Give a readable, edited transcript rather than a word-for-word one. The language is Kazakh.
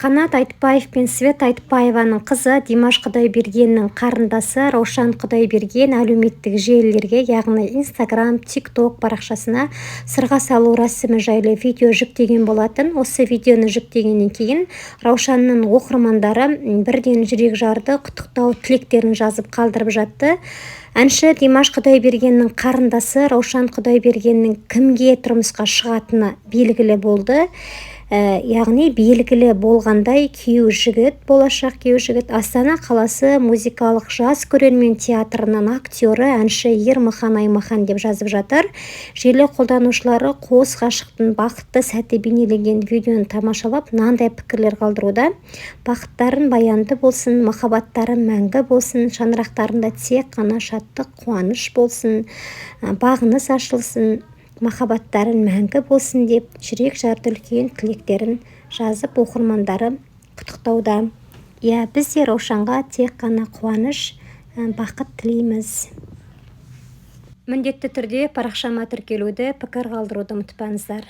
Қанат Айтбаев пен Свет Айтбаеваның қызы Димаш Құдайбергеннің қарындасы Раушан Құдайберген әлеуметтік желілерге, яғни Instagram, TikTok парақшасына сырға салу рәсімі жайлы видео жүктеген болатын. Осы видеоны жүктегеннен кейін Раушанның оқырмандары бірден жүрек жарды, құттықтау тілектерін жазып қалдырып жатты. Әнші Димаш Құдайбергеннің қарындасы Раушан Құдайбергеннің кімге тұрмысқа шығатыны белгілі болды. Яғни белгілі болғандай болашақ күйеу жігіт Астана қаласы музыкалық жас көрермен театрының актері, әнші Ермахан Аймахан деп жазып жатыр. Желі қолданушылары қос ғашықтың бақытты сәтті бейнеленген видеоны тамашалап, мынандай пікірлер қалдыруда. Бақыттарын баянды болсын, махаббаттары мәңгі болсын, шаңырақтарында тек қана шаттық, қуаныш болсын, бағыңыз ашылсын, махаббаттарын мәңгі болсын деп жүрек жарды үлкен тілектерін жазып, оқырмандары құттықтауда. Біз де Раушанға тек қана қуаныш, бақыт тілейміз. Міндетті түрде парақшама тіркелуді, пікір қалдыруды ұмытпаңыздар.